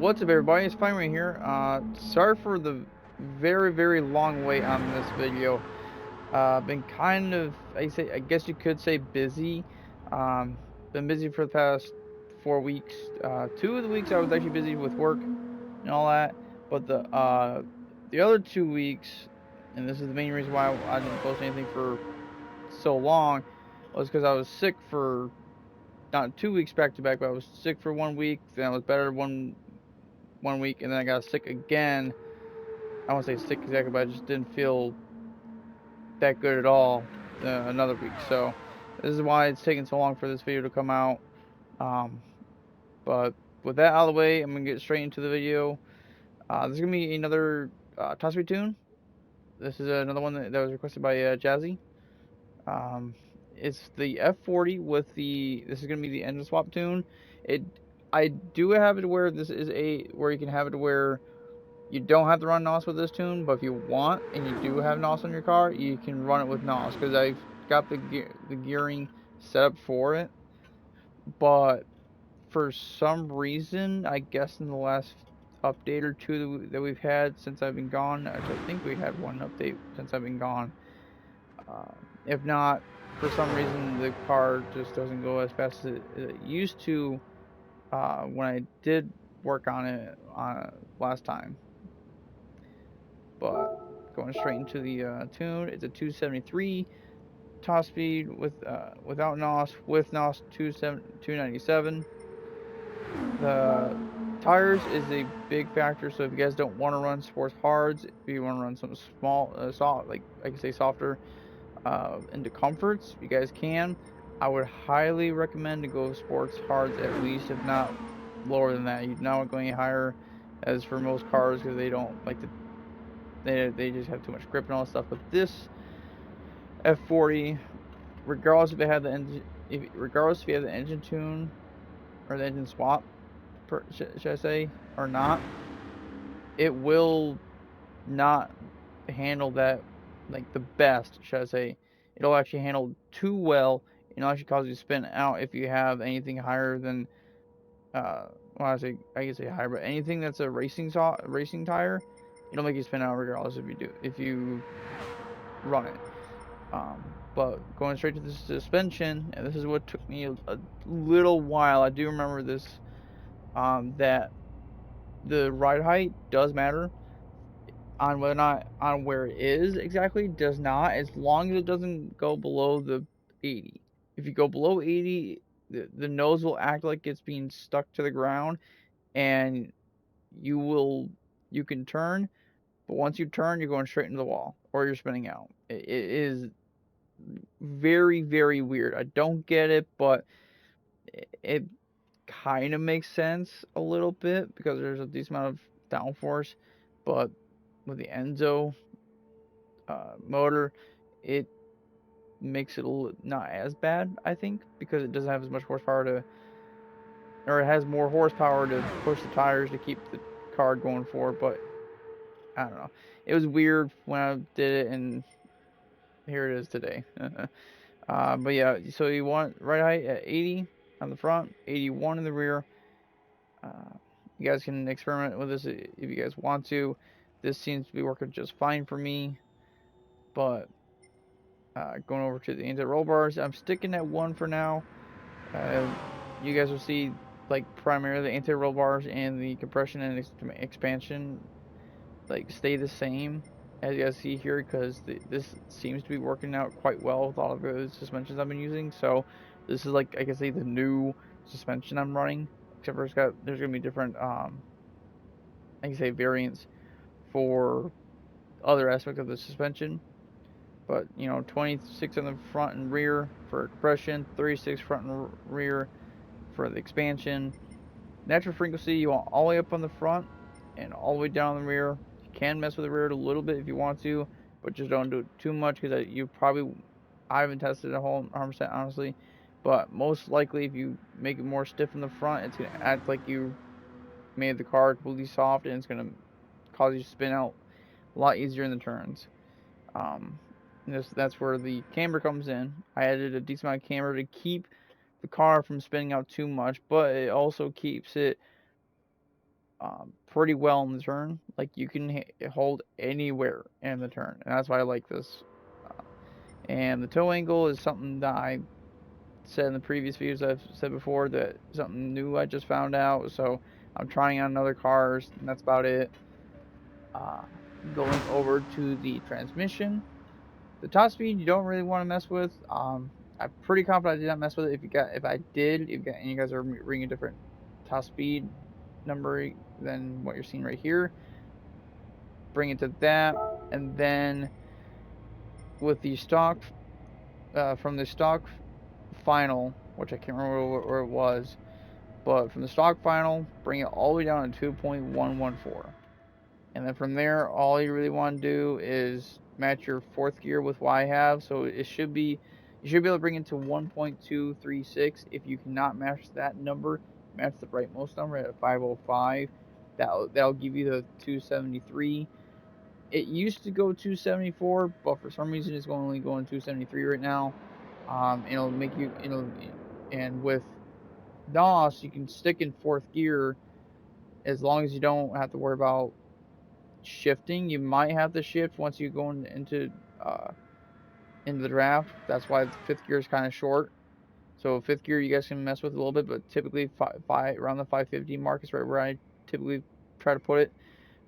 What's up, everybody? It's Fine right here. Sorry for the very long wait on this video. Been kind of, I guess you could say busy. Um, been busy for the past 4 weeks. 2 of the weeks I was actually busy with work and all that, but the other 2 weeks, and this is the main reason why I didn't post anything for so long, was because I was sick for not 2 weeks back to back, but I was sick for 1 week, then I was better one week, and then I got sick again. I won't say sick exactly, but I just didn't feel that good at all another week. So this is why it's taking so long for this video to come out. Um, but with that out of the way, I'm gonna get straight into the video. There's gonna be another top speed tune. This is another one that was requested by Jazzy. Um, it's the F40 with the. This is gonna be the engine swap tune. It. I do have it where this is where you can have it where you don't have to run NOS with this tune, but if you want and you do have NOS on your car, you can run it with NOS because I've got the gearing set up for it. But for some reason, I guess in the last update or two that we've had since I've been gone, actually I think we had one update since I've been gone. If not, for some reason the car just doesn't go as fast as it used to when I did work on it last time. But going straight into the tune, it's a 273 top speed without NOS, with NOS 297. The tires is a big factor, so if you guys don't want to run sports hards, if you want to run some small, soft, like I can say softer, into comforts, you guys can. I would highly recommend to go sports hards at least, if not lower than that. You're not going higher, as for most cars, because they don't like to. They just have too much grip and all that stuff. But this F40, regardless if it had the engine, regardless if you have the engine tune or the engine swap, should I say, or not, it will not handle that like the best, should I say. It'll actually handle too well, and it'll actually cause you to spin out if you have anything higher than well, I can say higher, but anything that's a racing tire, it'll make you spin out regardless if you run it. But going straight to the suspension, and this is what took me a little while. I do remember this, that the ride height does matter on whether or not on where it is exactly. Does not, as long as it doesn't go below the 80. If you go below 80, the nose will act like it's being stuck to the ground, and you can turn, but once you turn, you're going straight into the wall or you're spinning out. It is very weird. I don't get it, but it kind of makes sense a little bit because there's a decent amount of downforce. But with the Enzo motor, it makes it not as bad, I think, because it doesn't have as much horsepower or it has more horsepower to push the tires to keep the car going forward. But I don't know. It was weird when I did it, and here it is today. But yeah, so you want ride height at 80 on the front, 81 in the rear. You guys can experiment with this if you guys want to. This seems to be working just fine for me. But going over to the anti-roll bars, I'm sticking at 1 for now. You guys will see, like, primarily the anti-roll bars and the compression and expansion like stay the same as you guys see here, because this seems to be working out quite well with all of the suspensions I've been using. So this is, like, I can say, the new suspension I'm running, except for there's gonna be different I can say variants for other aspects of the suspension. But 26 on the front and rear for compression, 36 front and rear for the expansion. Natural frequency you want all the way up on the front and all the way down the rear. You can mess with the rear a little bit if you want to, but just don't do it too much, because I haven't tested it 100% honestly, but most likely if you make it more stiff in the front, it's going to act like you made the car completely soft, and it's going to cause you to spin out a lot easier in the turns. That's where the camber comes in. I added a decent amount of camber to keep the car from spinning out too much, but it also keeps it pretty well in the turn. Like you can hold anywhere in the turn, and that's why I like this. And the toe angle is something that I said in the previous videos I've said before, that something new I just found out. So I'm trying on other cars, and that's about it. Uh, Going over to the transmission, the top speed you don't really want to mess with. I'm pretty confident I did not mess with it. If I did, and you guys are reading a different top speed number than what you're seeing right here, bring it to that, and then with the stock, from the stock final, which I can't remember where it was, but from the stock final, bring it all the way down to 2.114. And then from there, all you really want to do is match your fourth gear with what I have. So it should be, you should be able to bring it to 1.236. If you cannot match that number, match the rightmost number at 505. That'll give you the 273. It used to go 274, but for some reason it's only going 273 right now. It'll make you, and with NOS, you can stick in fourth gear as long as you don't have to worry about shifting. You might have to shift once you go into the draft. That's why the fifth gear is kind of short. So fifth gear you guys can mess with a little bit, but typically around the 550 mark is right where I typically try to put it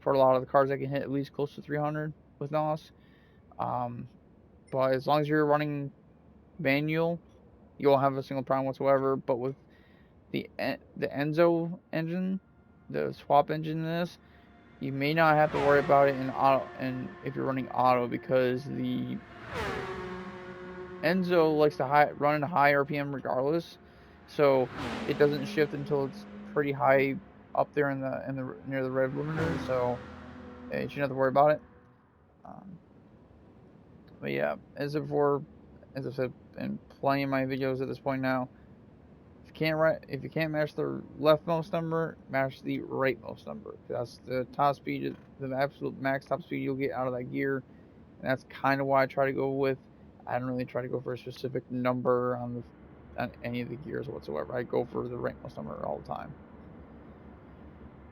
for a lot of the cars that can hit at least close to 300 with NOS. But as long as you're running manual, you won't have a single problem whatsoever. But with the Enzo engine, the swap engine in this, you may not have to worry about it in auto, and if you're running auto, because the Enzo likes to run in a high RPM regardless, so it doesn't shift until it's pretty high up there in the near the rev limiter. So you shouldn't have to worry about it. But yeah, as I've said in plenty of my videos at this point now, if you can't match the leftmost number, match the rightmost number. That's the top speed, the absolute max top speed you'll get out of that gear. And that's kind of why I try to go with. I don't really try to go for a specific number on any of the gears whatsoever. I go for the rightmost number all the time.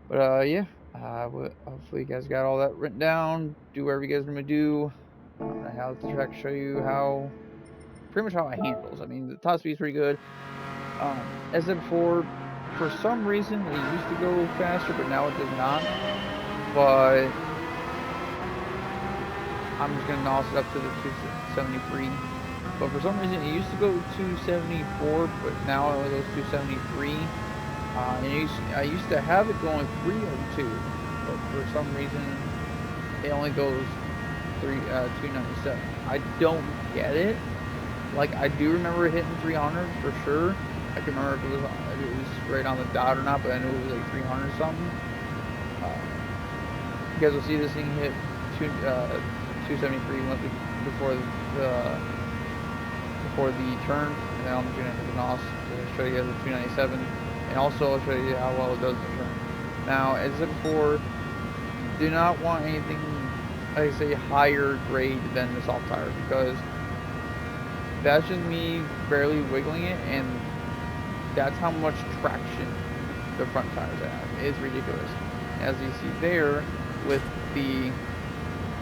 But yeah, hopefully you guys got all that written down. Do whatever you guys want to do. I'm gonna have the track show you pretty much how it handles. I mean, the top speed is pretty good. As I said before, for some reason it used to go faster, but now it does not. But I'm just gonna NOS it up to the 273. But for some reason it used to go 274, but now it only goes 273. I used to have it going 302, but for some reason it only goes 297. I don't get it. Like, I do remember hitting 300 for sure. I can remember if it was right on the dot or not, but I knew it was like 300 something. You guys will see this thing hit 273 before the turn, and then I'm going to hit the NOS to show you guys the 297, and also I'll show you how well it does in the turn. Now, as I said before, do not want anything, like I say, higher grade than the soft tire, because that's just me barely wiggling it, and that's how much traction the front tires have. It's ridiculous. As you see there, with the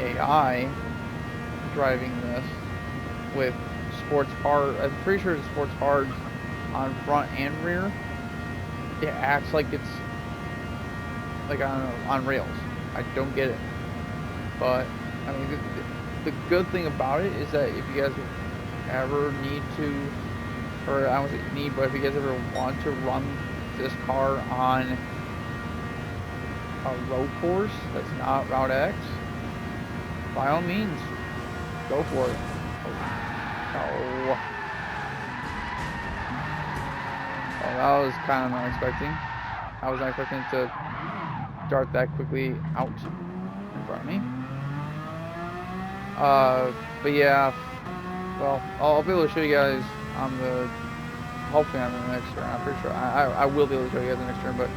AI driving this with sports hard, I'm pretty sure it's sports hard on front and rear, it acts like it's like on rails. I don't get it. But I mean, the good thing about it is that if you guys ever need to, or I don't say need, but if you guys ever want to run this car on a road course that's not Route X, by all means, go for it. Oh, that was kind of unexpected. I was not expecting it to dart that quickly out in front of me. But yeah, well, I'll be able to show you guys on hopefully on the next turn. I'm pretty sure I will be able to show you guys the next turn, but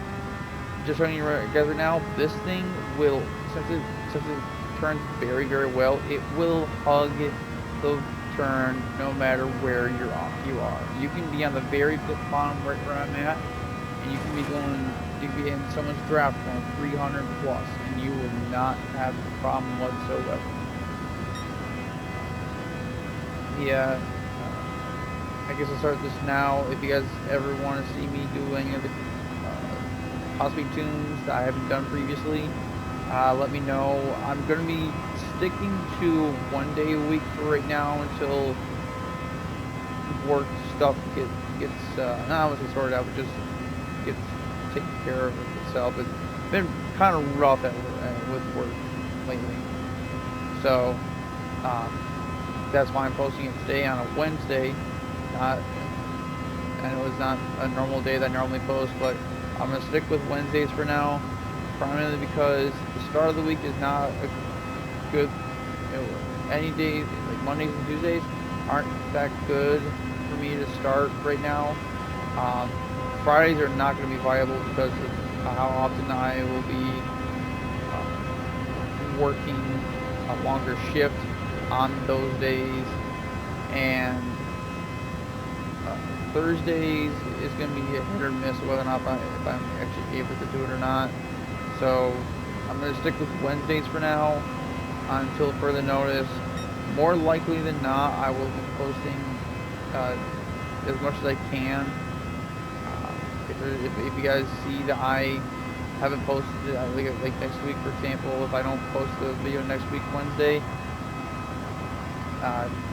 just showing you guys right now, this thing will, since it turns very, very well, it will hug the turn no matter where you are. You can be on the very bottom right where I'm at, and you can be going you could be in someone's draft form 300 plus, and you will not have a problem whatsoever. Yeah, I guess I'll start this now. If you guys ever want to see me do any of the possibly tunes that I haven't done previously, let me know. I'm going to be sticking to 1 day a week for right now until work stuff gets not I want to say sorted out, but just gets taken care of itself. It's been kind of rough with work lately, so that's why I'm posting it today on a Wednesday. Not, I know it's not a normal day that I normally post, but I'm gonna stick with Wednesdays for now, primarily because the start of the week is not a good. Any day like Mondays and Tuesdays aren't that good for me to start right now. Um, Fridays are not going to be viable because of how often I will be working a longer shift on those days, and Thursdays is going to be a hit or miss whether or not if I'm actually able to do it or not. So I'm going to stick with Wednesdays for now until further notice. More likely than not, I will be posting as much as I can. If you guys see that I haven't posted like next week, for example, if I don't post the video next week Wednesday,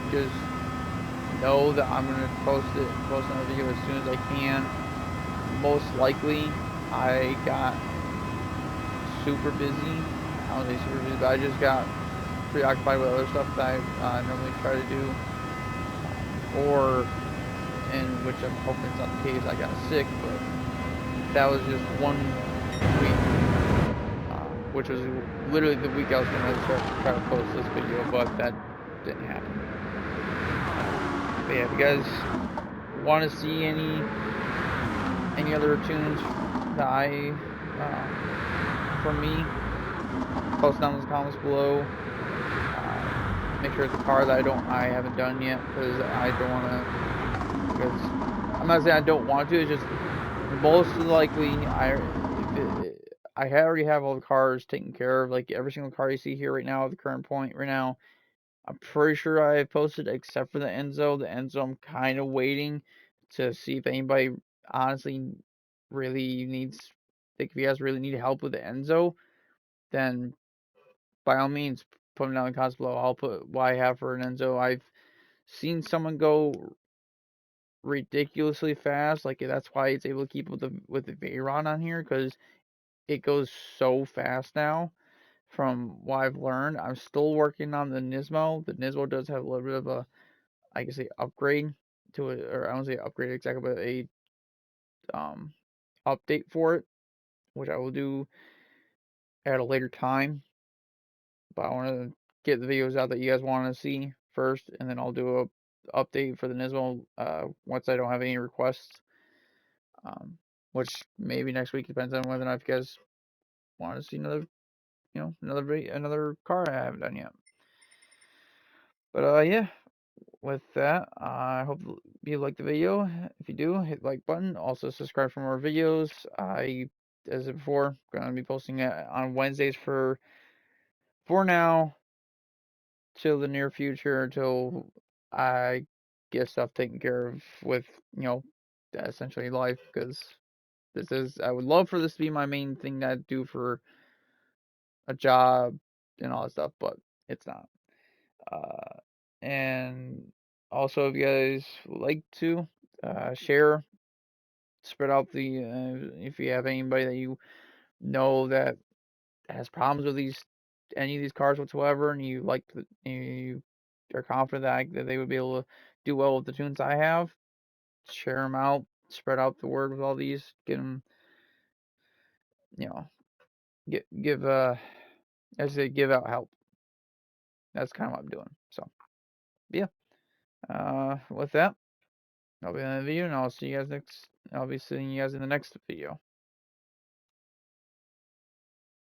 just know that I'm gonna post another video as soon as I can. Most likely, I got super busy. I don't say super busy, but I just got preoccupied with other stuff that I normally try to do, or in which I'm hoping it's not the case. I got sick, but that was just 1 week, which was literally the week I was going to try to post this video, but that didn't happen. But yeah, if you guys want to see any other tunes that from me, post down in the comments below. Make sure it's a car that I haven't done yet, because I don't want to. Because I'm not saying I don't want to. It's just most likely I already have all the cars taken care of. Like every single car you see here right now at the current point right now, I'm pretty sure I posted except for the Enzo. The Enzo I'm kind of waiting to see if anybody honestly really needs. Like if you guys really need help with the Enzo, then by all means put them down in the comments below. I'll put what I have for an Enzo. I've seen someone go ridiculously fast. Like that's why it's able to keep with the Veyron on here, because it goes so fast now. From what I've learned, I'm still working on the Nismo. The Nismo does have a little bit of a, I can say, upgrade to it, or I don't say upgrade exactly, but a update for it, which I will do at a later time. But I want to get the videos out that you guys want to see first, and then I'll do a update for the Nismo once I don't have any requests. Which maybe next week, depends on whether or not if you guys want to see another car I haven't done yet. But yeah, with that, I hope you liked the video. If you do, hit the like button. Also subscribe for more videos. As before, gonna be posting it on Wednesdays for now, till the near future, until I get stuff taken care of with essentially life. Because I would love for this to be my main thing that I do for a job and all that stuff, but it's not. And also, if you guys would like to share, spread out if you have anybody that you know that has problems with any of these cars whatsoever, and you are confident that they would be able to do well with the tunes I have, share them out, spread out the word with all these, get them, give as they give out help. That's kind of what I'm doing. So yeah. With that, I'll be in the video, and I'll be seeing you guys in the next video.